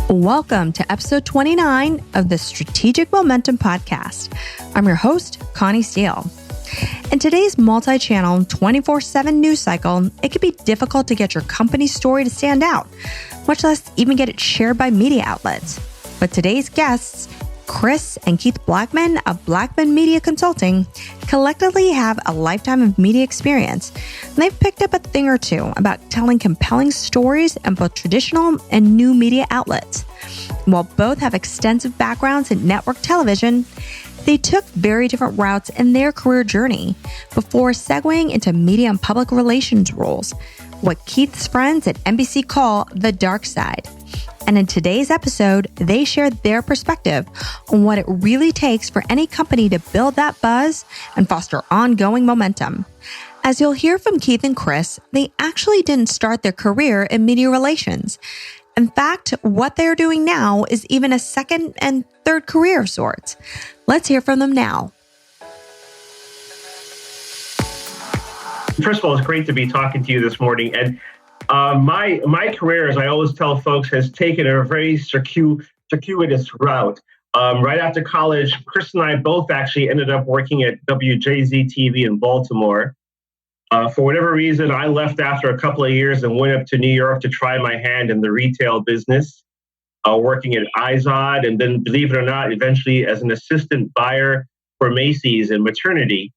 Welcome to episode 29 of the Strategic Momentum Podcast. I'm your host, Connie Steele. In today's multi-channel, 24/7 news cycle, it can be difficult to get your company's story to stand out, much less even get it shared by media outlets. But today's guests, Chris and Keith Blackman of Blackman Media Consulting, collectively have a lifetime of media experience. And they've picked up a thing or two about telling compelling stories in both traditional and new media outlets. While both have extensive backgrounds in network television, they took very different routes in their career journey before segueing into media and public relations roles, what Keith's friends at NBC call the dark side. And in today's episode, they shared their perspective on what it really takes for any company to build that buzz and foster ongoing momentum. As you'll hear from Keith and Chris, they actually didn't start their career in media relations. In fact, what they're doing now is even a second and third career of sorts. Let's hear from them now. First of all, it's great to be talking to you this morning. And my career, as I always tell folks, has taken a very circuitous route. Right after college, Chris and I both actually ended up working at WJZ TV in Baltimore. For whatever reason, I left after a couple of years and went up to New York to try my hand in the retail business, working at Izod, and then, believe it or not, eventually as an assistant buyer for Macy's in maternity.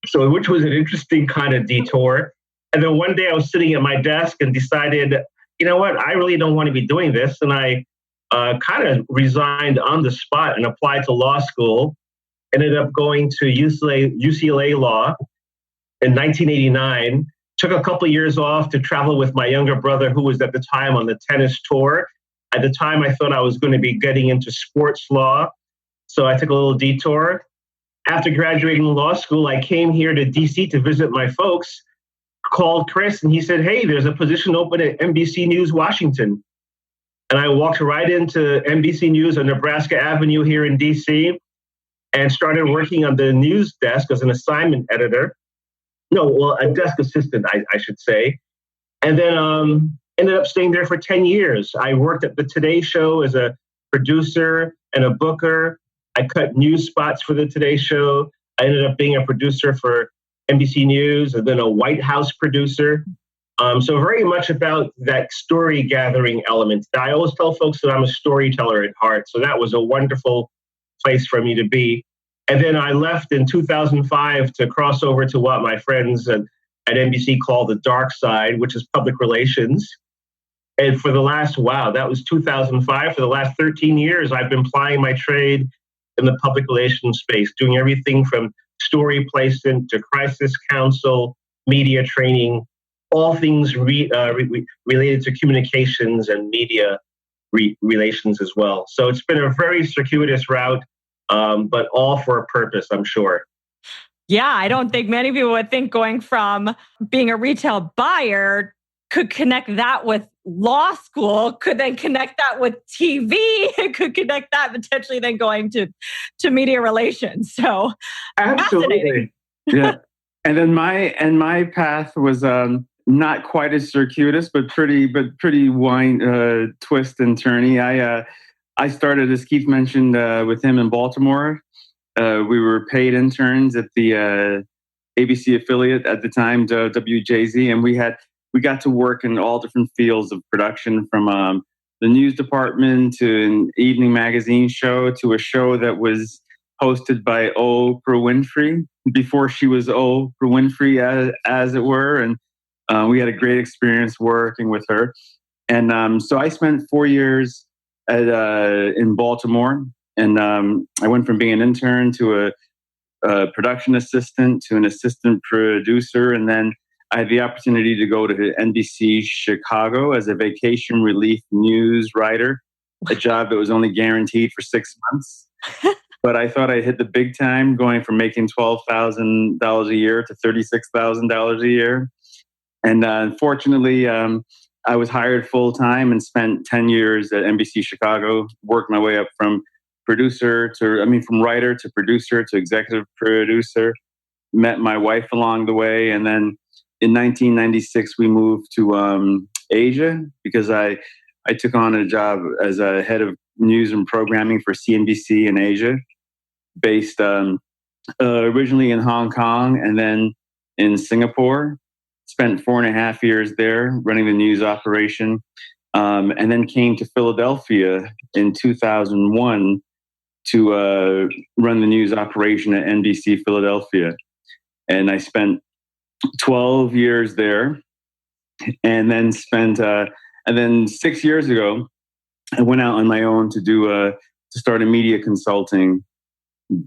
So, which was an interesting kind of detour. And then one day I was sitting at my desk and decided, you know what, I really don't want to be doing this. And I kind of resigned on the spot and applied to law school. Ended up going to UCLA Law in 1989. Took a couple of years off to travel with my younger brother, who was at the time on the tennis tour. At the time, I thought I was going to be getting into sports law. So I took a little detour. After graduating law school, I came here to DC to visit my folks. Called Chris and he said, "Hey, there's a position open at NBC News Washington." And I walked right into NBC News on Nebraska Avenue here in DC and started working on the news desk as an assignment editor. A desk assistant, I should say. And then ended up staying there for 10 years. I worked at the Today Show as a producer and a booker. I cut news spots for the Today Show. I ended up being a producer for NBC News, and then a White House producer. So very much about that story gathering element. I always tell folks that I'm a storyteller at heart. So that was a wonderful place for me to be. And then I left in 2005 to cross over to what my friends at NBC call the dark side, which is public relations. And for the last, that was 2005. For the last 13 years, I've been plying my trade in the public relations space, doing everything from story placement to crisis counsel, media training, all things related to communications and media relations as well. So it's been a very circuitous route, but all for a purpose, I'm sure. Yeah, I don't think many people would think going from being a retail buyer could connect that with law school, could then connect that with TV, could connect that potentially then going to media relations. So absolutely. Yeah. And then my path was not quite as circuitous, but pretty twist and turny. I started, as Keith mentioned, with him in Baltimore. We were paid interns at the ABC affiliate at the time, WJZ, and we got to work in all different fields of production, from the news department to an evening magazine show to a show that was hosted by Oprah Winfrey before she was Oprah Winfrey, as it were. And we had a great experience working with her. And so I spent 4 years in Baltimore. And I went from being an intern to a production assistant to an assistant producer. And then I had the opportunity to go to NBC Chicago as a vacation relief news writer, a job that was only guaranteed for 6 months. But I thought I'd hit the big time, going from making $12,000 a year to $36,000 a year. And unfortunately, I was hired full time and spent 10 years at NBC Chicago, worked my way up from writer to producer to executive producer, met my wife along the way. And then in 1996, we moved to Asia because I I took on a job as a head of news and programming for CNBC in Asia, based originally in Hong Kong and then in Singapore. Spent 4.5 years there running the news operation, and then came to Philadelphia in 2001 to run the news operation at NBC Philadelphia. And I spent 12 years there, and then and then 6 years ago, I went out on my own to start a media consulting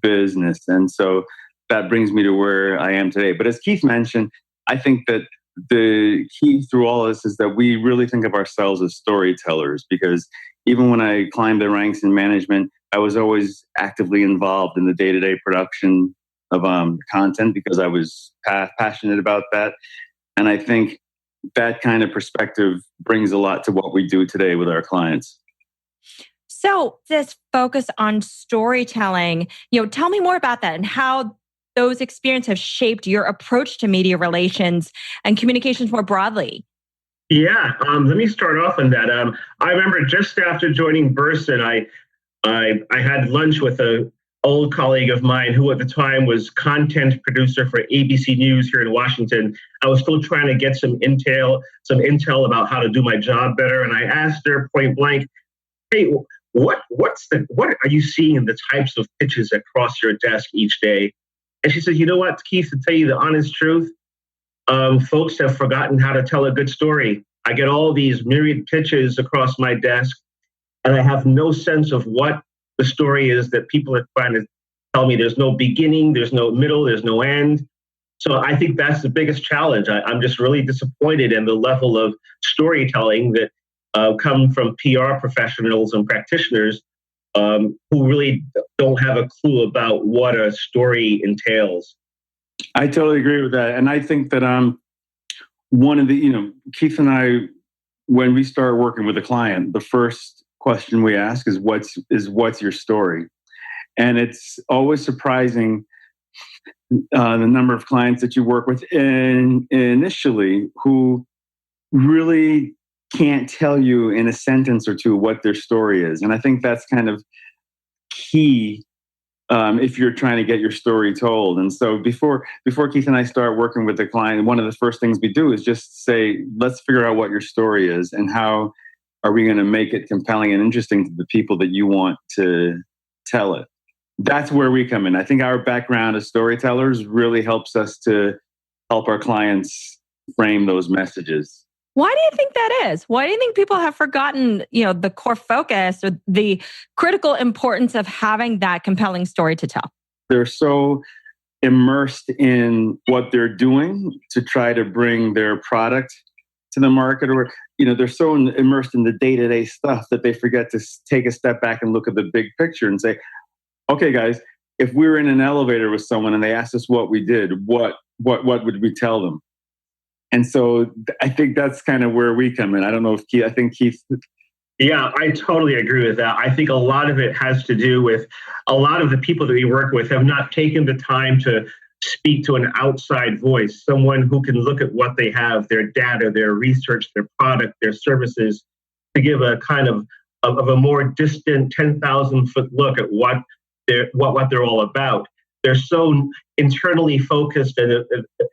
business. And so that brings me to where I am today. But as Keith mentioned, I think that the key through all this is that we really think of ourselves as storytellers, because even when I climbed the ranks in management, I was always actively involved in the day-to-day production of content because I was passionate about that. And I think that kind of perspective brings a lot to what we do today with our clients. So this focus on storytelling, tell me more about that and how those experiences have shaped your approach to media relations and communications more broadly. Yeah, let me start off on that. I remember just after joining Burson, I had lunch with an old colleague of mine who at the time was content producer for ABC News here in Washington. I was still trying to get some intel about how to do my job better, and I asked her point blank, "Hey, what are you seeing in the types of pitches that cross your desk each day?" And she said, "You know what, Keith, to tell you the honest truth, folks have forgotten how to tell a good story. I get all these myriad pitches across my desk, and I have no sense of what the story is that people are trying to tell me. There's no beginning, there's no middle, there's no end." So I think that's the biggest challenge. I'm just really disappointed in the level of storytelling that come from PR professionals and practitioners who really don't have a clue about what a story entails. I totally agree with that. And I think that one of the, Keith and I, when we start working with a client, the first question we ask is what's your story? And it's always surprising the number of clients that you work with initially who really can't tell you in a sentence or two what their story is. And I think that's kind of key if you're trying to get your story told. And so before Keith and I start working with the client, one of the first things we do is just say, let's figure out what your story is and how are we going to make it compelling and interesting to the people that you want to tell it. That's where we come in. I think our background as storytellers really helps us to help our clients frame those messages. Why do you think that is? Why do you think people have forgotten, the core focus or the critical importance of having that compelling story to tell? They're so immersed in what they're doing to try to bring their product to the market, or they're so immersed in the day-to-day stuff that they forget to take a step back and look at the big picture and say, okay, guys, if we were in an elevator with someone and they asked us what we did, what would we tell them? And so I think that's kind of where we come in. I don't know if Keith. Yeah, I totally agree with that. I think a lot of it has to do with a lot of the people that we work with have not taken the time to speak to an outside voice, someone who can look at what they have, their data, their research, their product, their services, to give a kind of a more distant 10,000-foot look at what they're all about. They're so internally focused and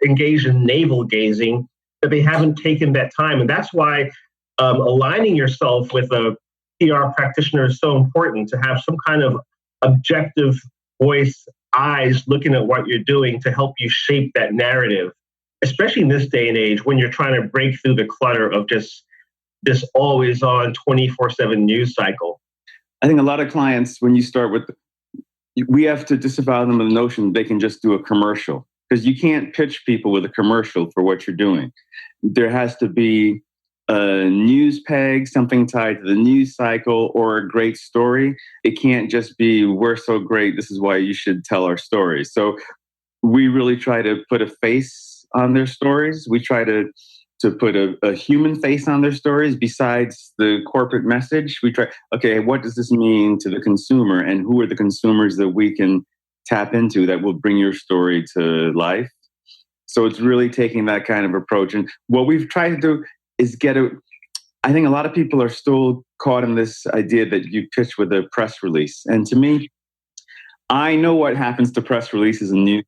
engaged in navel gazing that they haven't taken that time. And that's why aligning yourself with a PR practitioner is so important, to have some kind of objective voice, eyes looking at what you're doing to help you shape that narrative, especially in this day and age when you're trying to break through the clutter of just this always on 24/7 news cycle. I think a lot of clients, when you start with, we have to disavow them of the notion they can just do a commercial, because you can't pitch people with a commercial for what you're doing. There has to be a news peg, something tied to the news cycle, or a great story. It can't just be, we're so great, this is why you should tell our stories. So we really try to put a face on their stories. We try to put a human face on their stories besides the corporate message. We try, okay, what does this mean to the consumer, and who are the consumers that we can tap into that will bring your story to life? So it's really taking that kind of approach. And what we've tried to do is I think a lot of people are still caught in this idea that you pitch with a press release. And to me, I know what happens to press releases and news.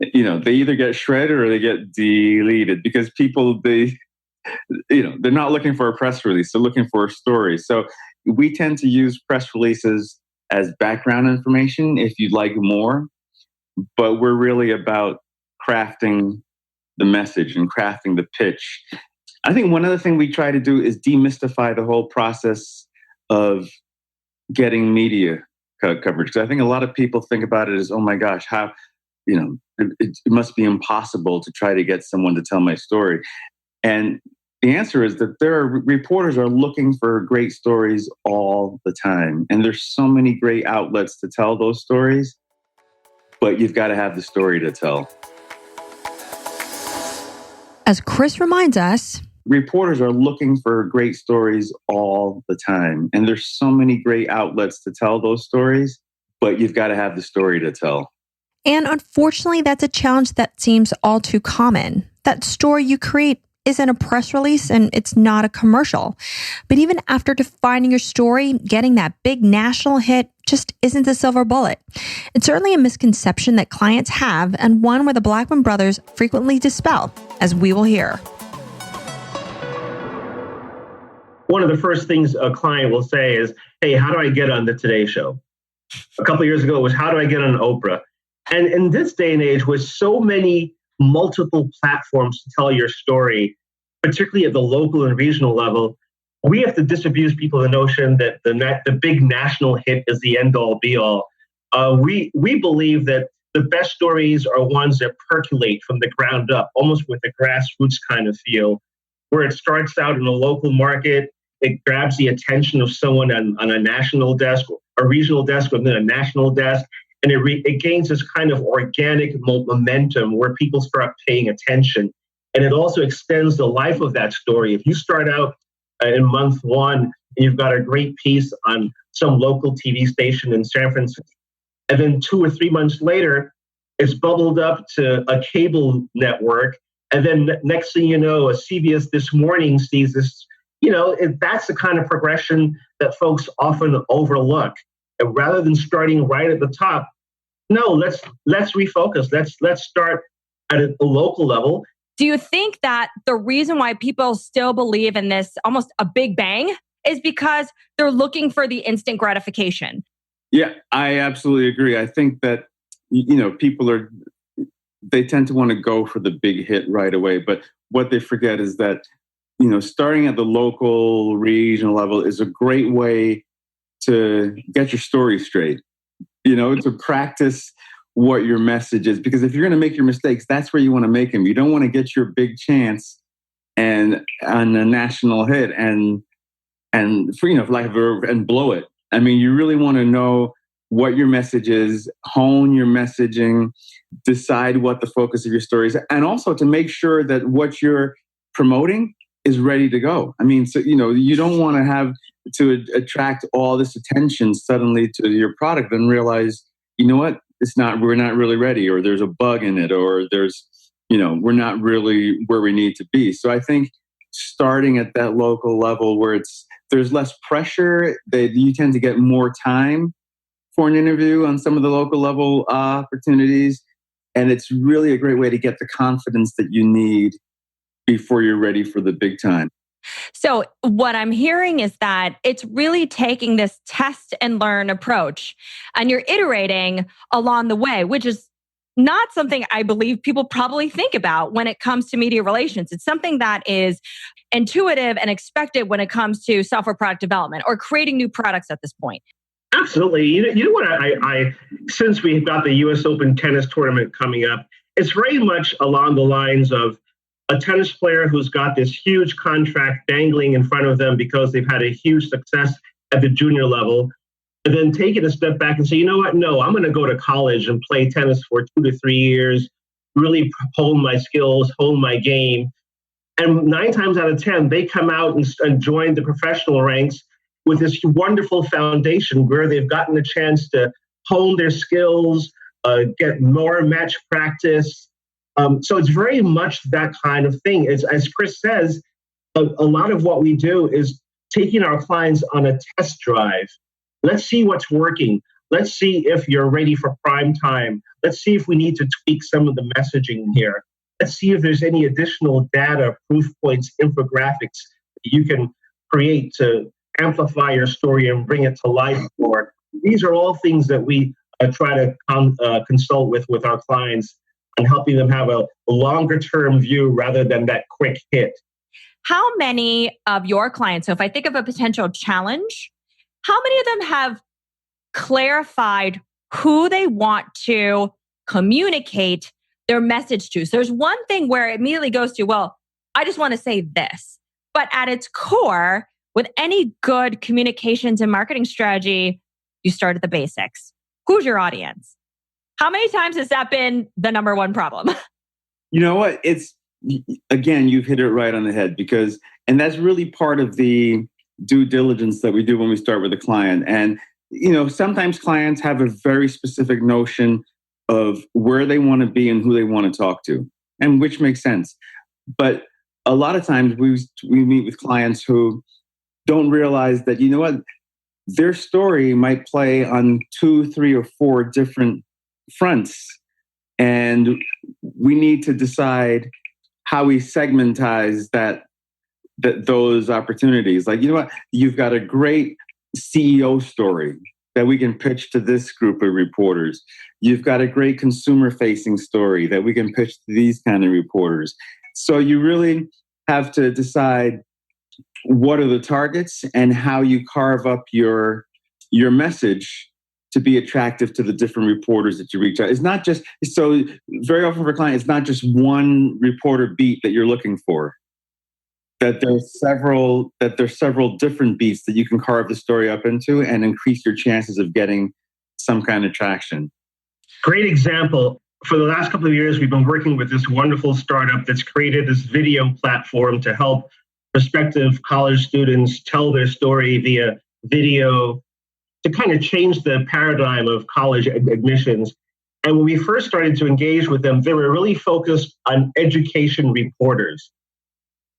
They either get shredded or they get deleted because people, they're not looking for a press release. They're looking for a story. So we tend to use press releases as background information if you'd like more, but we're really about crafting the message and crafting the pitch. I think one other thing we try to do is demystify the whole process of getting media coverage. Because I think a lot of people think about it as, oh my gosh, how, it must be impossible to try to get someone to tell my story. And the answer is that reporters are looking for great stories all the time. And there's so many great outlets to tell those stories, but you've got to have the story to tell. As Chris reminds us, reporters are looking for great stories all the time. And there's so many great outlets to tell those stories, but you've got to have the story to tell. And unfortunately, that's a challenge that seems all too common. That story you create isn't a press release and it's not a commercial. But even after defining your story, getting that big national hit just isn't the silver bullet. It's certainly a misconception that clients have, and one where the Blackman brothers frequently dispel, as we will hear. One of the first things a client will say is, hey, how do I get on the Today Show? A couple of years ago, it was, how do I get on Oprah? And in this day and age, with so many multiple platforms to tell your story, particularly at the local and regional level, we have to disabuse people the notion that the big national hit is the end-all, be-all. We believe that the best stories are ones that percolate from the ground up, almost with a grassroots kind of feel, where it starts out in a local market, it grabs the attention of someone on a national desk, a regional desk within a national desk, and it gains this kind of organic momentum where people start paying attention. And it also extends the life of that story. If you start out in month one and you've got a great piece on some local TV station in San Francisco, and then 2 or 3 months later, it's bubbled up to a cable network, and then next thing you know, a CBS This Morning sees this. That's the kind of progression that folks often overlook. And rather than starting right at the top, no, let's refocus. Let's start at a local level. Do you think that the reason why people still believe in this almost a big bang is because they're looking for the instant gratification? Yeah, I absolutely agree. I think that, people they tend to want to go for the big hit right away. But what they forget is that, starting at the local, regional level is a great way to get your story straight, to practice what your message is. Because if you're going to make your mistakes, that's where you want to make them. You don't want to get your big chance and on a national hit and blow it. I mean, you really want to know what your message is, hone your messaging, decide what the focus of your story is, and also to make sure that what you're promoting is ready to go. I mean, so, you don't want to have to attract all this attention suddenly to your product and realize, what, we're not really ready, or there's a bug in it, or there's, we're not really where we need to be. So I think starting at that local level where there's less pressure, you tend to get more time for an interview on some of the local level opportunities. And it's really a great way to get the confidence that you need before you're ready for the big time. So what I'm hearing is that it's really taking this test and learn approach, and you're iterating along the way, which is not something I believe people probably think about when it comes to media relations. It's something that is intuitive and expected when it comes to software product development or creating new products at this point. Absolutely. You know what? I since we've got the U.S. Open tennis tournament coming up, it's very much along the lines of a tennis player who's got this huge contract dangling in front of them because they've had a huge success at the junior level, and then taking a step back and say, you know what? No, I'm going to go to college and play tennis for 2 to 3 years, really hone my skills, hone my game. And 9 times out of 10, they come out and join the professional ranks with this wonderful foundation where they've gotten a chance to hone their skills, get more match practice. So it's very much that kind of thing. As Chris says, a lot of what we do is taking our clients on a test drive. Let's see what's working. Let's see if you're ready for prime time. Let's see if we need to tweak some of the messaging here. Let's see if there's any additional data, proof points, infographics you can create to amplify your story and bring it to life more. These are all things that we try to consult with our clients and helping them have a longer term view rather than that quick hit. How many of your clients, so if I think of a potential challenge, how many of them have clarified who they want to communicate their message to? So there's one thing where it immediately goes to, well, I just want to say this. But at its core, with any good communications and marketing strategy, you start at the basics. Who's your audience? How many times has that been the number one problem? You know what? Again, you've hit it right on the head and that's really part of the due diligence that we do when we start with a client. And, sometimes clients have a very specific notion of where they want to be and who they want to talk to, and which makes sense. But a lot of times we meet with clients who don't realize that, their story might play on 2, 3, or 4 different fronts. And we need to decide how we segmentize those opportunities. Like, you've got a great CEO story that we can pitch to this group of reporters. You've got a great consumer-facing story that we can pitch to these kind of reporters. So you really have to decide what are the targets and how you carve up your message to be attractive to the different reporters that you reach out. It's not just, so very often for clients, it's not just one reporter beat that you're looking for. That there's several different beats that you can carve the story up into and increase your chances of getting some kind of traction. Great example. For the last couple of years, we've been working with this wonderful startup that's created this video platform to help prospective college students tell their story via video to kind of change the paradigm of college admissions. And when we first started to engage with them, they were really focused on education reporters.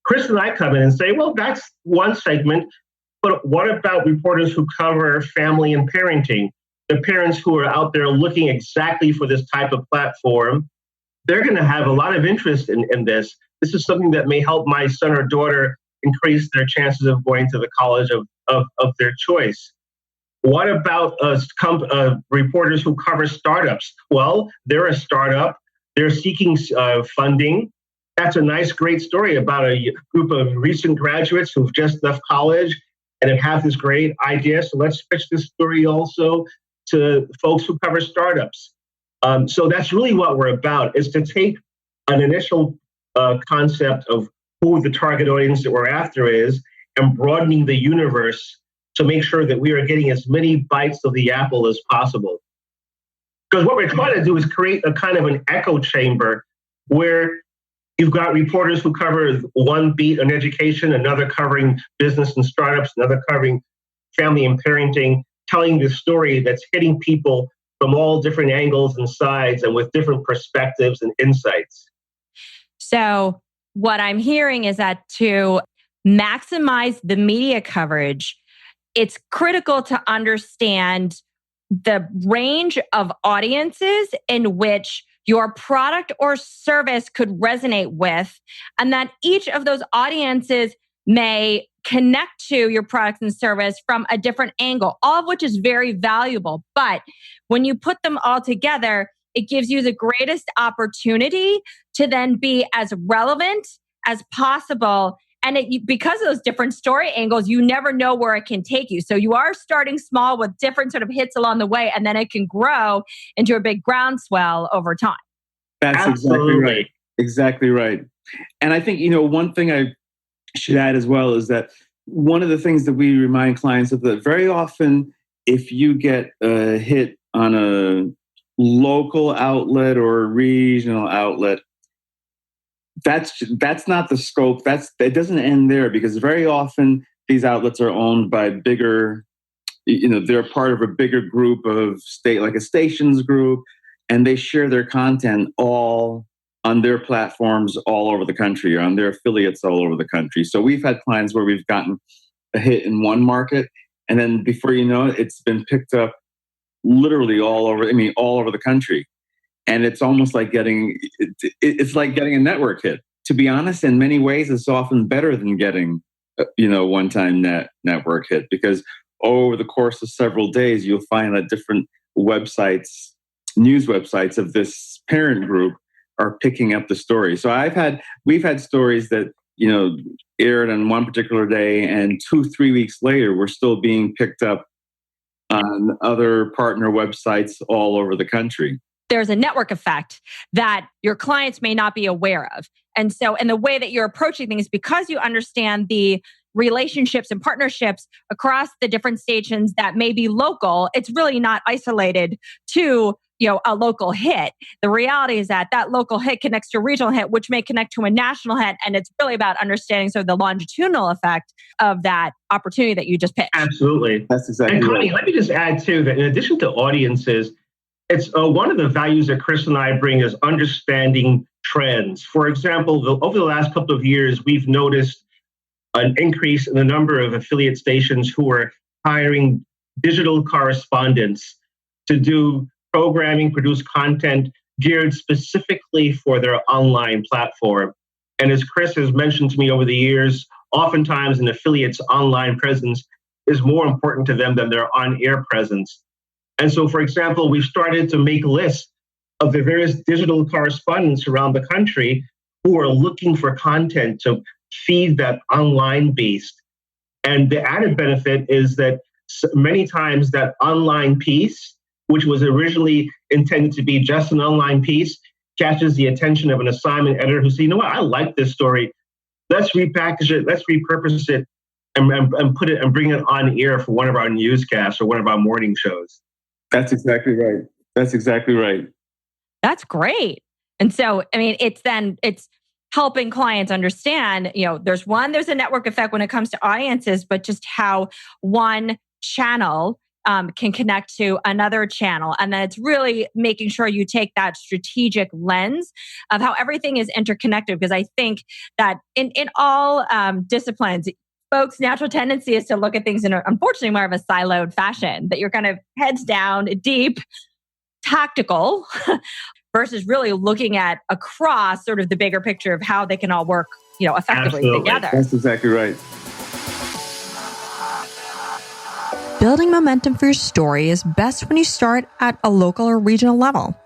Chris and I come in and say, well, that's one segment, but what about reporters who cover family and parenting? The parents who are out there looking exactly for this type of platform, they're going to have a lot of interest in this. This is something that may help my son or daughter increase their chances of going to the college of their choice. What about reporters who cover startups? Well, they're a startup. They're seeking funding. That's a nice, great story about a group of recent graduates who've just left college and have this great idea. So let's pitch this story also to folks who cover startups. So that's really what we're about, is to take an initial concept of who the target audience that we're after is and broadening the universe to make sure that we are getting as many bites of the apple as possible. Because what we're trying to do is create a kind of an echo chamber where you've got reporters who cover one beat on education, another covering business and startups, another covering family and parenting, telling the story that's hitting people from all different angles and sides and with different perspectives and insights. So what I'm hearing is that to maximize the media coverage, it's critical to understand the range of audiences in which your product or service could resonate with, and that each of those audiences may connect to your product and service from a different angle, all of which is very valuable. But when you put them all together, it gives you the greatest opportunity to then be as relevant as possible. And because of those different story angles, you never know where it can take you. So you are starting small with different sort of hits along the way, and then it can grow into a big groundswell over time. That's Absolutely. Exactly right. Exactly right. And I think, one thing I should add as well is that one of the things that we remind clients of, that very often, if you get a hit on a local outlet or a regional outlet, that's not the scope. It doesn't end there, because very often these outlets are owned by bigger, they're part of a bigger group of like a stations group, and they share their content all on their platforms all over the country, or on their affiliates all over the country. So we've had clients where we've gotten a hit in one market, and then before you know it, it's been picked up literally all over the country. And it's almost like it's like getting a network hit. To be honest, in many ways, it's often better than getting, one-time network hit, because over the course of several days, you'll find that different websites, news websites of this parent group are picking up the story. So we've had stories that, aired on one particular day, and 2-3 weeks later, we're still being picked up on other partner websites all over the country. There's a network effect that your clients may not be aware of. And the way that you're approaching things, because you understand the relationships and partnerships across the different stations that may be local, it's really not isolated to, a local hit. The reality is that local hit connects to a regional hit, which may connect to a national hit. And it's really about understanding the longitudinal effect of that opportunity that you just pitched. Absolutely. That's exactly right. And Connie, right. let me just add too, that in addition to audiences, it's one of the values that Chris and I bring is understanding trends. For example, over the last couple of years, we've noticed an increase in the number of affiliate stations who are hiring digital correspondents to do programming, produce content geared specifically for their online platform. And as Chris has mentioned to me over the years, oftentimes an affiliate's online presence is more important to them than their on-air presence. And so, for example, we've started to make lists of the various digital correspondents around the country who are looking for content to feed that online beast. And the added benefit is that many times that online piece, which was originally intended to be just an online piece, catches the attention of an assignment editor who says, you know what, I like this story. Let's repackage it, let's repurpose it, and put it and bring it on air for one of our newscasts or one of our morning shows. That's exactly right. That's great. And so, it's helping clients understand, there's a network effect when it comes to audiences, but just how one channel can connect to another channel. And then it's really making sure you take that strategic lens of how everything is interconnected. Because I think that in all disciplines, folks' natural tendency is to look at things in, unfortunately, more of a siloed fashion, that you're kind of heads down, deep, tactical, versus really looking at across sort of the bigger picture of how they can all work, effectively Absolutely. together. That's exactly right. Building momentum for your story is best when you start at a local or regional level.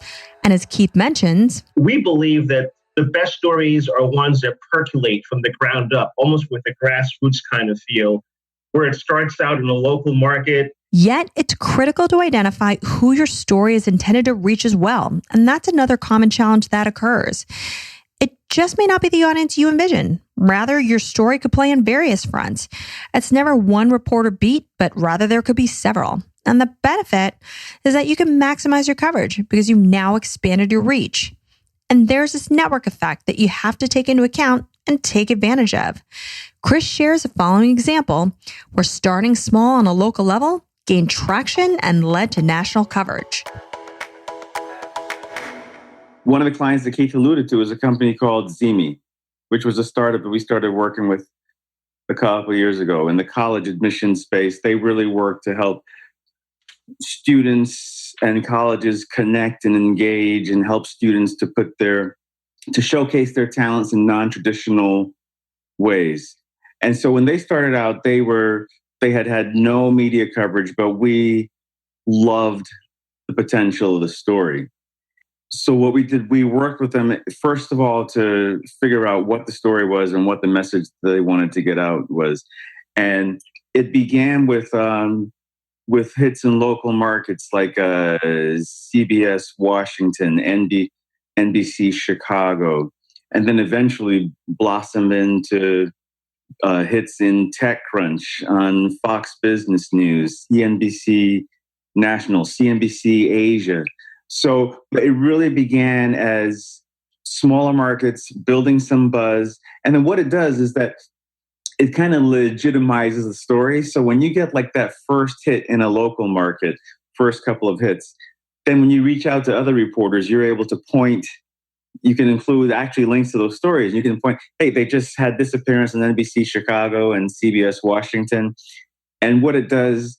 And as Keith mentions, we believe that the best stories are ones that percolate from the ground up, almost with a grassroots kind of feel, where it starts out in a local market. Yet it's critical to identify who your story is intended to reach as well. And that's another common challenge that occurs. It just may not be the audience you envision. Rather, your story could play on various fronts. It's never one reporter beat, but rather there could be several. And the benefit is that you can maximize your coverage because you've now expanded your reach. And there's this network effect that you have to take into account and take advantage of. Chris shares the following example where starting small on a local level gained traction and led to national coverage. One of the clients that Keith alluded to is a company called Zemi, which was a startup that we started working with a couple of years ago in the college admission space. They really work to help students and colleges connect and engage and help students to showcase their talents in non-traditional ways. And so when they started out, they had no media coverage, but we loved the potential of the story. So what we did, we worked with them, first of all, to figure out what the story was and what the message they wanted to get out was. And it began with hits in local markets like CBS Washington, NBC Chicago, and then eventually blossomed into hits in TechCrunch, on Fox Business News, CNBC National, CNBC Asia. So it really began as smaller markets, building some buzz. And then what it does is that it kind of legitimizes the story. So when you get like that first hit in a local market, first couple of hits, then when you reach out to other reporters, you're able to point you can include actually links to those stories. You can point, hey, they just had this appearance on NBC Chicago and CBS Washington. And what it does,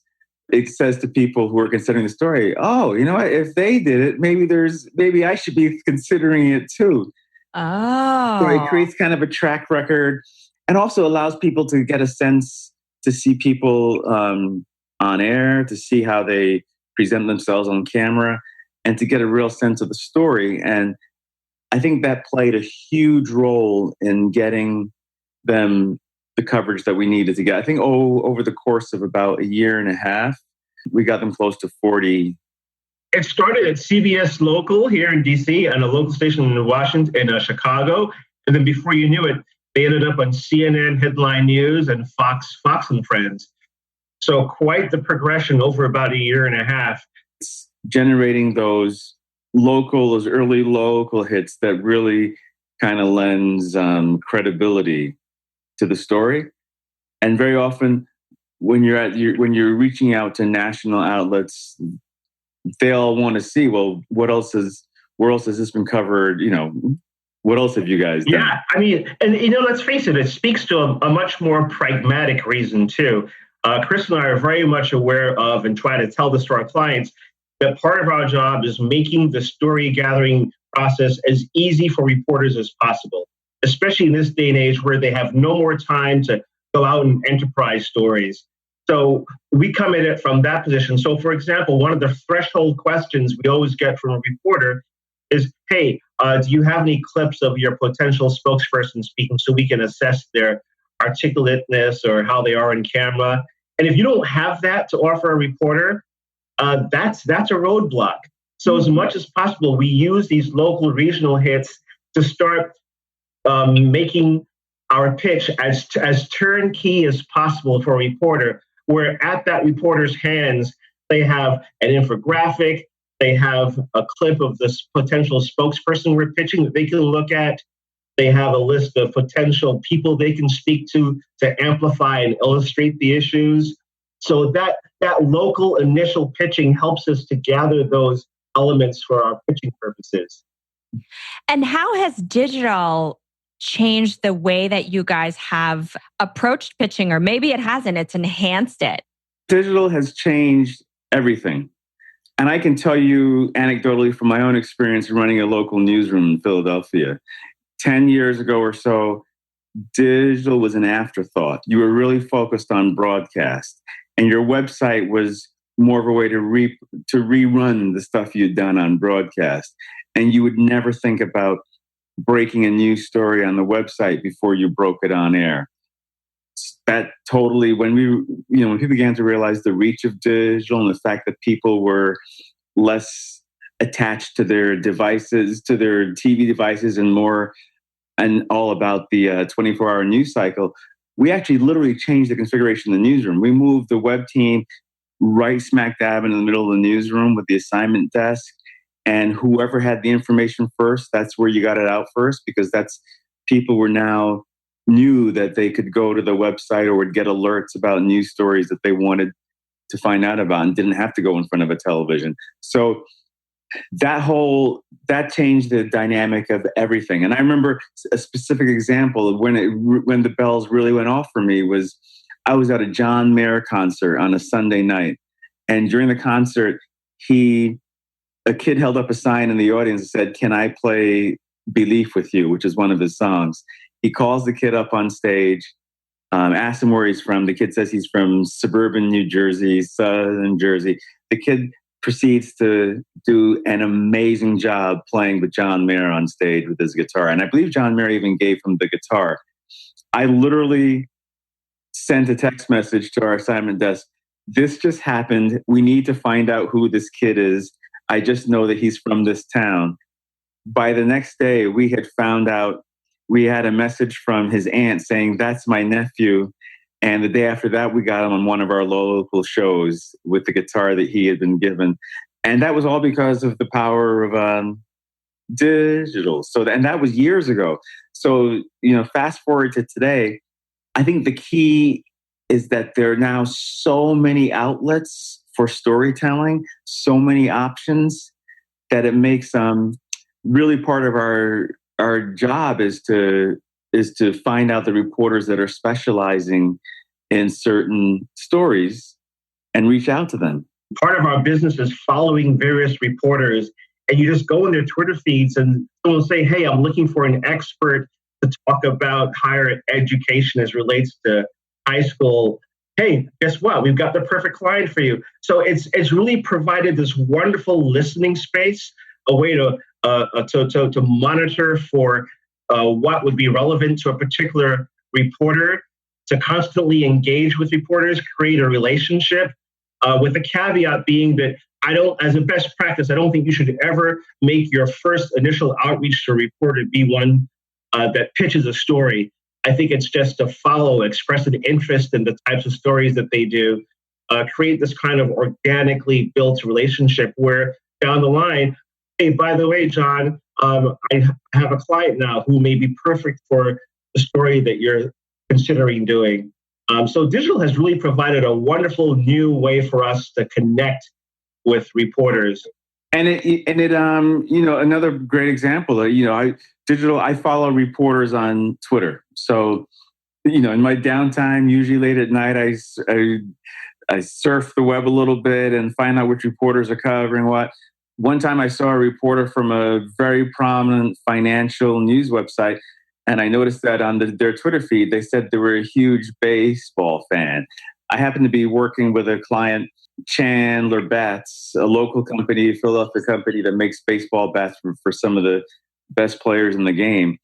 it says to people who are considering the story, oh, you know what? If they did it, maybe I should be considering it too. Oh. So it creates kind of a track record and also allows people to get a sense to see people on air, to see how they present themselves on camera, and to get a real sense of the story. And I think that played a huge role in getting them the coverage that we needed to get. I think over the course of about a year and a half, we got them close to 40. It started at CBS Local here in DC and a local station in Washington, in Chicago. And then before you knew it, they ended up on CNN Headline News and Fox and Friends. So quite the progression over about a year and a half. It's generating those early local hits that really kind of lends credibility to the story. And very often when you're reaching out to national outlets, they all want to see, well, where else has this been covered? What else have you guys done? Yeah, I mean, and let's face it, it speaks to a much more pragmatic reason too. Chris and I are very much aware of and try to tell this to our clients that part of our job is making the story gathering process as easy for reporters as possible, especially in this day and age where they have no more time to go out and enterprise stories. So we come at it from that position. So for example, one of the threshold questions we always get from a reporter is, hey, do you have any clips of your potential spokesperson speaking so we can assess their articulateness or how they are in camera? And if you don't have that to offer a reporter, that's a roadblock. So as much as possible, we use these local regional hits to start making our pitch as turnkey as possible for a reporter, where at that reporter's hands, they have an infographic, they have a clip of this potential spokesperson we're pitching that they can look at. They have a list of potential people they can speak to amplify and illustrate the issues. So that local initial pitching helps us to gather those elements for our pitching purposes. And how has digital changed the way that you guys have approached pitching? Or maybe it hasn't, it's enhanced it. Digital has changed everything. And I can tell you anecdotally from my own experience running a local newsroom in Philadelphia. 10 years ago or so, digital was an afterthought. You were really focused on broadcast. And your website was more of a way to rerun the stuff you'd done on broadcast. And you would never think about breaking a news story on the website before you broke it on air. That totally, when people began to realize the reach of digital and the fact that people were less attached to their devices, to their TV devices, and more and all about the 24-hour news cycle, we actually literally changed the configuration of the newsroom. We moved the web team right smack dab in the middle of the newsroom with the assignment desk. And whoever had the information first, that's where you got it out first, because people were now knew that they could go to the website or would get alerts about news stories that they wanted to find out about and didn't have to go in front of a television. So that changed the dynamic of everything. And I remember a specific example of when the bells really went off for me was I was at a John Mayer concert on a Sunday night. And during the concert, a kid held up a sign in the audience and said, "Can I play Belief with You?" which is one of his songs. He calls the kid up on stage, asks him where he's from. The kid says he's from suburban New Jersey, southern Jersey. The kid proceeds to do an amazing job playing with John Mayer on stage with his guitar. And I believe John Mayer even gave him the guitar. I literally sent a text message to our assignment desk. This just happened. We need to find out who this kid is. I just know that he's from this town. By the next day, we had found out, we had a message from his aunt saying, "That's my nephew." And the day after that, we got him on one of our local shows with the guitar that he had been given. And that was all because of the power of digital. And that was years ago. So, fast forward to today, I think the key is that there are now so many outlets for storytelling, so many options, that it makes really part of our job is to find out the reporters that are specializing in certain stories and reach out to them. Part of our business is following various reporters, and you just go in their Twitter feeds and someone will say, hey, I'm looking for an expert to talk about higher education as relates to high school. Hey, guess what? We've got the perfect client for you. So it's really provided this wonderful listening space, a way to monitor for what would be relevant to a particular reporter, to constantly engage with reporters, create a relationship, with the caveat being that as a best practice, I don't think you should ever make your first initial outreach to a reporter be one that pitches a story. I think it's just to follow, express an interest in the types of stories that they do, create this kind of organically built relationship where down the line, hey, by the way, John, I have a client now who may be perfect for the story that you're considering doing. So digital has really provided a wonderful new way for us to connect with reporters. And another great example, I follow reporters on Twitter. So, in my downtime, usually late at night, I surf the web a little bit and find out which reporters are covering what. One time I saw a reporter from a very prominent financial news website, and I noticed that on their Twitter feed, they said they were a huge baseball fan. I happened to be working with a client, Chandler Bats, a local company, Philadelphia company that makes baseball bats for some of the best players in the game.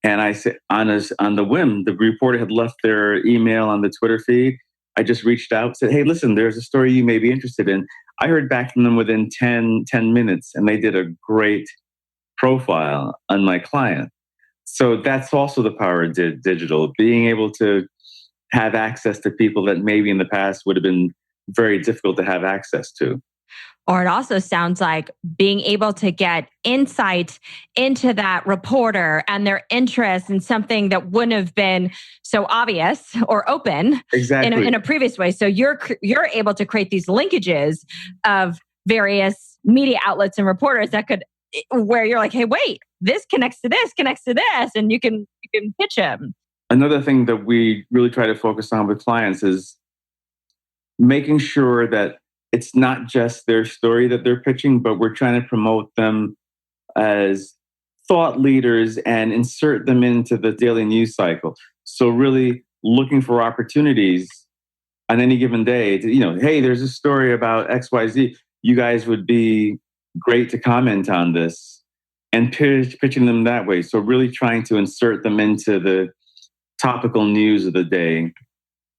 And I said, on the whim, the reporter had left their email on the Twitter feed. I just reached out, said, hey, listen, there's a story you may be interested in. I heard back from them within 10 minutes, and they did a great profile on my client. So that's also the power of digital, being able to have access to people that maybe in the past would have been very difficult to have access to. Or it also sounds like being able to get insight into that reporter and their interest in something that wouldn't have been so obvious or open in a previous way. So you're able to create these linkages of various media outlets and reporters that could, where you're like, hey, wait, this connects to this, and you can pitch them. Another thing that we really try to focus on with clients is making sure that it's not just their story that they're pitching, but we're trying to promote them as thought leaders and insert them into the daily news cycle. So really looking for opportunities on any given day to, hey, there's a story about XYZ. You guys would be great to comment on this, and pitching them that way. So really trying to insert them into the topical news of the day,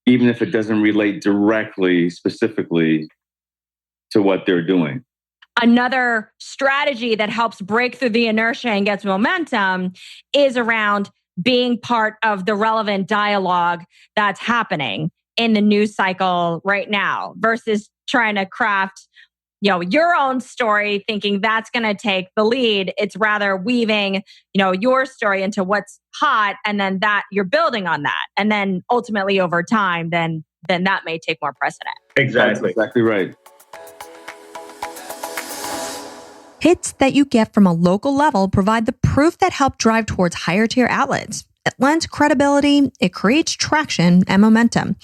even if it doesn't relate directly, specifically to what they're doing. Another strategy that helps break through the inertia and gets momentum is around being part of the relevant dialogue that's happening in the news cycle right now versus trying to craft your own story, thinking that's going to take the lead. It's rather weaving, your story into what's hot, and then that you're building on that. And then ultimately over time, then that may take more precedent. Exactly. That's exactly right. Hits that you get from a local level provide the proof that help drive towards higher tier outlets. It lends credibility, it creates traction and momentum.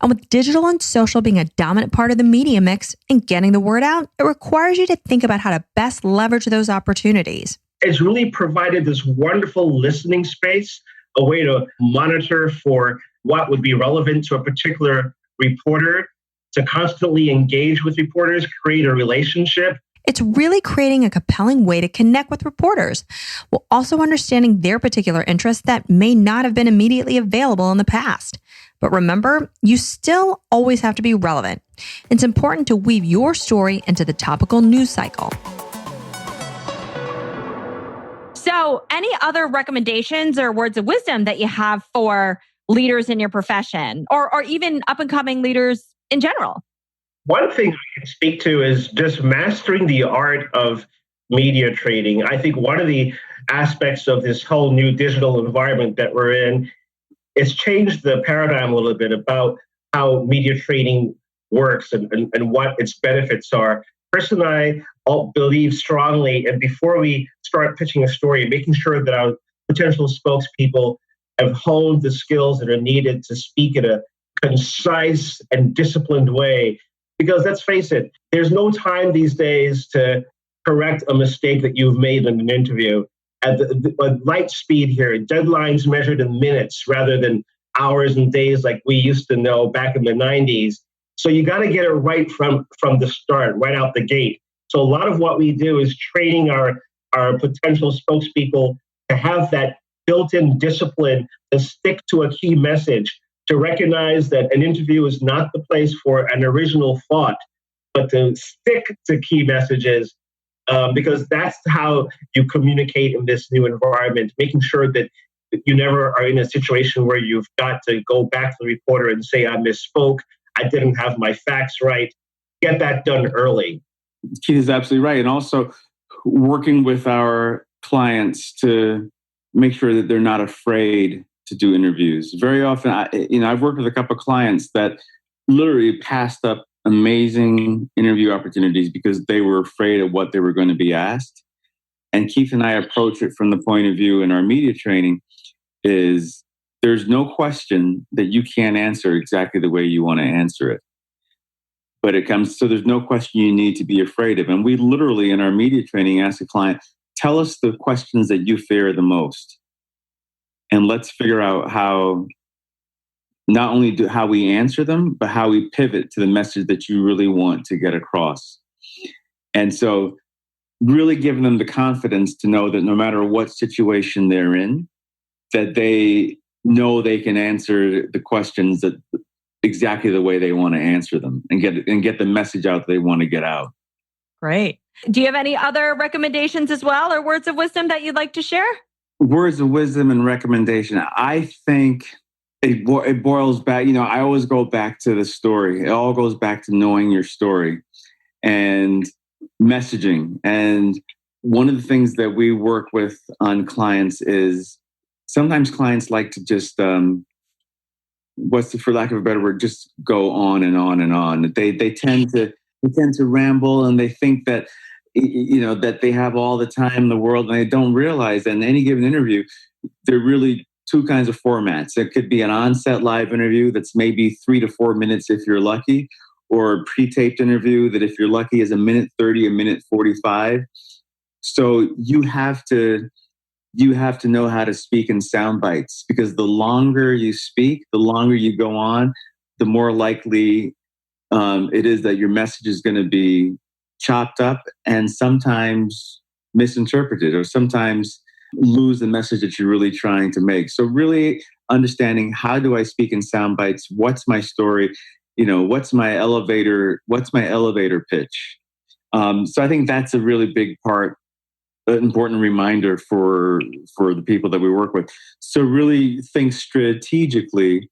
And with digital and social being a dominant part of the media mix and getting the word out, it requires you to think about how to best leverage those opportunities. It's really provided this wonderful listening space, a way to monitor for what would be relevant to a particular reporter, to constantly engage with reporters, create a relationship. It's really creating a compelling way to connect with reporters, while also understanding their particular interests that may not have been immediately available in the past. But remember, you still always have to be relevant. It's important to weave your story into the topical news cycle. So, any other recommendations or words of wisdom that you have for leaders in your profession, or even up-and-coming leaders in general? One thing I can speak to is just mastering the art of media trading. I think one of the aspects of this whole new digital environment that we're in, it's changed the paradigm a little bit about how media trading works and what its benefits are. Chris and I all believe strongly, and before we start pitching a story, making sure that our potential spokespeople have honed the skills that are needed to speak in a concise and disciplined way. Because let's face it, there's no time these days to correct a mistake that you've made in an interview. At light speed here, deadlines measured in minutes rather than hours and days like we used to know back in the 90s. So you got to get it right from the start, right out the gate. So a lot of what we do is training our potential spokespeople to have that built-in discipline to stick to a key message, to recognize that an interview is not the place for an original thought, but to stick to key messages, because that's how you communicate in this new environment, making sure that you never are in a situation where you've got to go back to the reporter and say, I misspoke, I didn't have my facts right. Get that done early. Keith is absolutely right. And also working with our clients to make sure that they're not afraid to do interviews. Very often, I've worked with a couple of clients that literally passed up amazing interview opportunities because they were afraid of what they were going to be asked. And Keith and I approach it from the point of view in our media training is there's no question that you can't answer exactly the way you want to answer it. But so there's no question you need to be afraid of. And we literally in our media training ask a client, tell us the questions that you fear the most. And let's figure out how, not only how we answer them, but how we pivot to the message that you really want to get across. And so really giving them the confidence to know that no matter what situation they're in, that they know they can answer the questions that exactly the way they want to answer them and get the message out that they want to get out. Great. Do you have any other recommendations as well or words of wisdom that you'd like to share? Words of wisdom and recommendation. I think it boils back, I always go back to the story. It all goes back to knowing your story and messaging. And one of the things that we work with on clients is sometimes clients like to just, for lack of a better word, just go on and on and on. They tend to ramble, and they think that that they have all the time in the world, and they don't realize that in any given interview, there are really two kinds of formats. It could be an on-set live interview that's maybe 3 to 4 minutes if you're lucky, or a pre-taped interview that if you're lucky is 1:30, 1:45. So you have to know how to speak in sound bites, because the longer you speak, the longer you go on, the more likely it is that your message is going to be chopped up and sometimes misinterpreted, or sometimes lose the message that you're really trying to make. So really understanding, how do I speak in sound bites? What's my story? What's my elevator pitch? So I think that's a really big part, an important reminder for the people that we work with. So really think strategically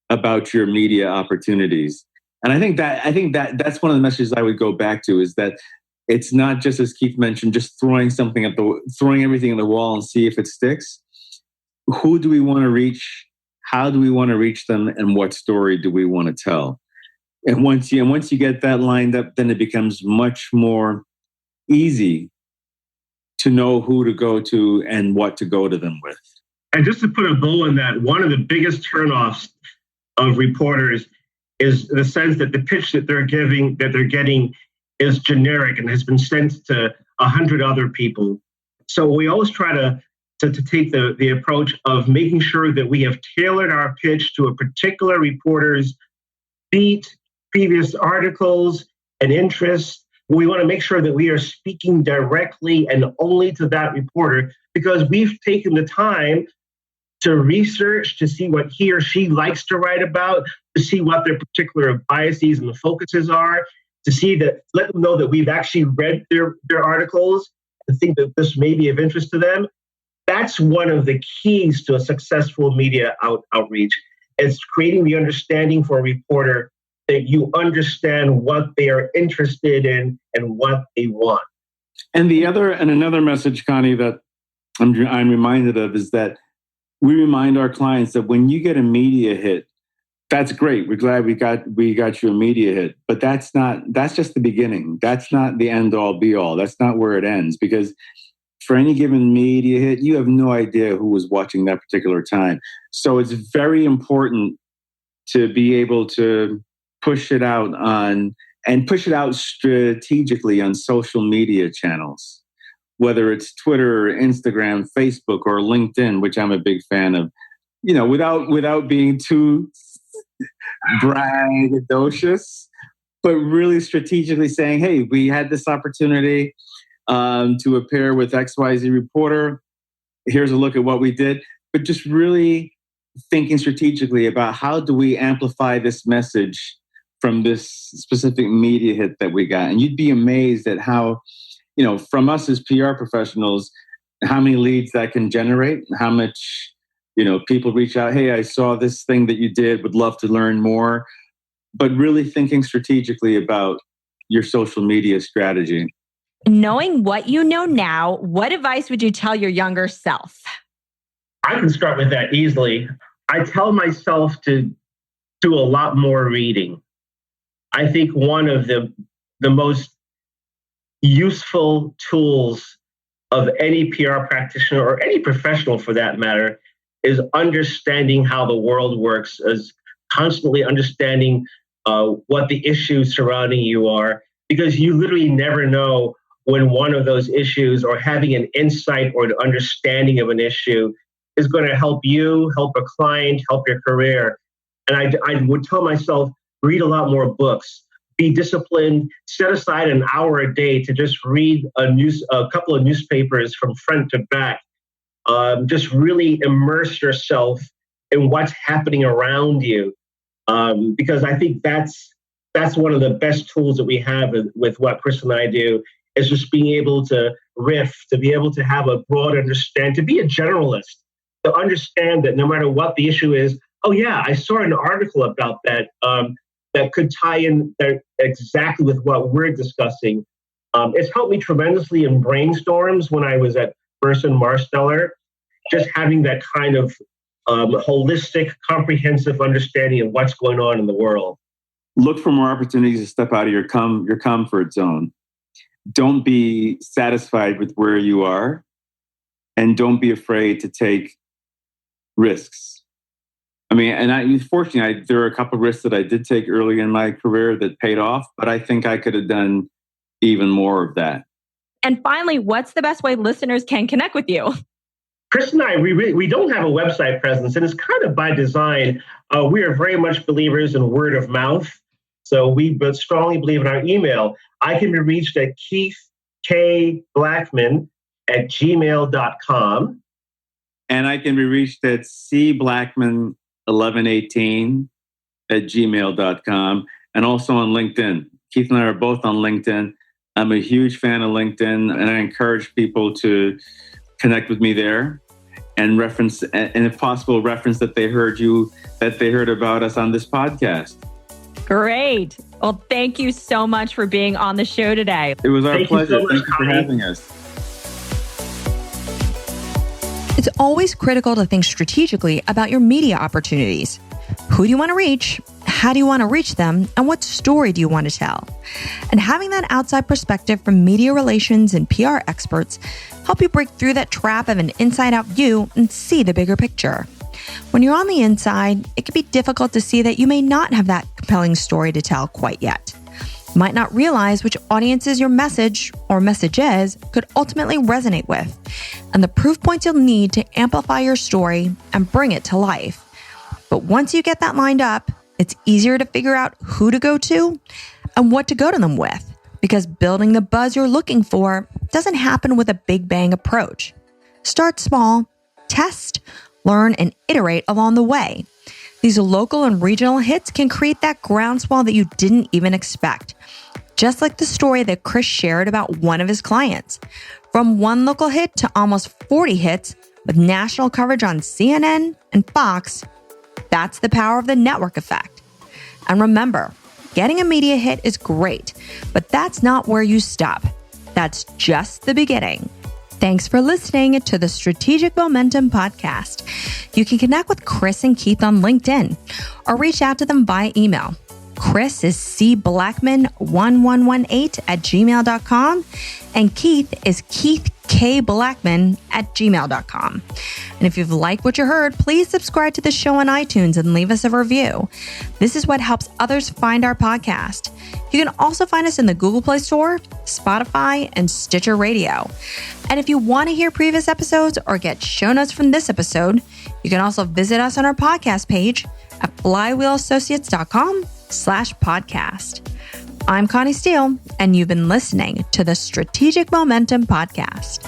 about your media opportunities. And I think that's one of the messages I would go back to, is that it's not just, as Keith mentioned, just throwing everything at the wall and see if it sticks. Who do we want to reach? How do we want to reach them? And what story do we want to tell? And once you get that lined up, then it becomes much more easy to know who to go to and what to go to them with. And just to put a bow on that, one of the biggest turnoffs of reporters is the sense that the pitch that they're getting is generic and has been sent to 100 other people. So we always try to take the approach of making sure that we have tailored our pitch to a particular reporter's beat, previous articles, and interests. We want to make sure that we are speaking directly and only to that reporter, because we've taken the time to research, to see what he or she likes to write about, to see what their particular biases and the focuses are, to let them know that we've actually read their articles, to think that this may be of interest to them. That's one of the keys to a successful media outreach. It's creating the understanding for a reporter that you understand what they are interested in and what they want. And another message, Connie, that I'm reminded of is that we remind our clients that when you get a media hit, That's great. We're glad we got you a media hit, but that's just the beginning. That's not the end all be all. That's not where it ends, because for any given media hit, you have no idea who was watching that particular time. So it's very important to be able to push it out strategically on social media channels, whether it's Twitter, or Instagram, Facebook, or LinkedIn, which I'm a big fan of, without being too braggadocious, but really strategically saying, hey, we had this opportunity to appear with XYZ reporter. Here's a look at what we did. But just really thinking strategically about how do we amplify this message from this specific media hit that we got. And you'd be amazed at how, from us as PR professionals, how many leads that can generate, how much, people reach out, hey, I saw this thing that you did, would love to learn more. But really thinking strategically about your social media strategy. Knowing what you know now, what advice would you tell your younger self? I can start with that easily. I tell myself to do a lot more reading. I think one of the most useful tools of any PR practitioner, or any professional for that matter, is understanding how the world works, is constantly understanding what the issues surrounding you are, because you literally never know when one of those issues, or having an insight or an understanding of an issue, is going to help you, help a client, help your career. And I would tell myself, read a lot more books, be disciplined, set aside an hour a day to just read a couple of newspapers from front to back. Just really immerse yourself in what's happening around you. Because I think that's one of the best tools that we have with what Chris and I do, is just being able to riff, to be able to have a broad understanding, to be a generalist, to understand that no matter what the issue is, oh yeah, I saw an article about that that could tie in there exactly with what we're discussing. It's helped me tremendously in brainstorms when I was at Burson Marsteller, just having that kind of holistic, comprehensive understanding of what's going on in the world. Look for more opportunities to step out of your comfort zone. Don't be satisfied with where you are, and don't be afraid to take risks. I mean, and fortunately, there are a couple of risks that I did take early in my career that paid off, but I think I could have done even more of that. And finally, what's the best way listeners can connect with you? Chris and I, we don't have a website presence, and it's kind of by design. We are very much believers in word of mouth. So we strongly believe in our email. I can be reached at keithkblackman@gmail.com. And I can be reached at cblackman1118@gmail.com, and also on LinkedIn. Keith and I are both on LinkedIn. I'm a huge fan of LinkedIn, and I encourage people to connect with me there and reference, and if possible, reference that they heard about us on this podcast. Great. Well, thank you so much for being on the show today. It was our pleasure. Thank you for having us. It's always critical to think strategically about your media opportunities. Who do you want to reach? How do you want to reach them? And what story do you want to tell? And having that outside perspective from media relations and PR experts help you break through that trap of an inside-out view and see the bigger picture. When you're on the inside, it can be difficult to see that you may not have that compelling story to tell quite yet. You might not realize which audiences your message or messages could ultimately resonate with, and the proof points you'll need to amplify your story and bring it to life. But once you get that lined up, it's easier to figure out who to go to and what to go to them with, because building the buzz you're looking for doesn't happen with a big bang approach. Start small, test, learn, and iterate along the way. These local and regional hits can create that groundswell that you didn't even expect. Just like the story that Chris shared about one of his clients. From one local hit to almost 40 hits with national coverage on CNN and Fox. That's the power of the network effect. And remember, getting a media hit is great, but that's not where you stop. That's just the beginning. Thanks for listening to the Strategic Momentum Podcast. You can connect with Chris and Keith on LinkedIn or reach out to them via email. Chris is cblackman1118@gmail.com and Keith is keithkblackman@gmail.com. And if you've liked what you heard, please subscribe to the show on iTunes and leave us a review. This is what helps others find our podcast. You can also find us in the Google Play Store, Spotify, and Stitcher Radio. And if you want to hear previous episodes or get show notes from this episode, you can also visit us on our podcast page at flywheelassociates.com/podcast. I'm Connie Steele, and you've been listening to the Strategic Momentum Podcast.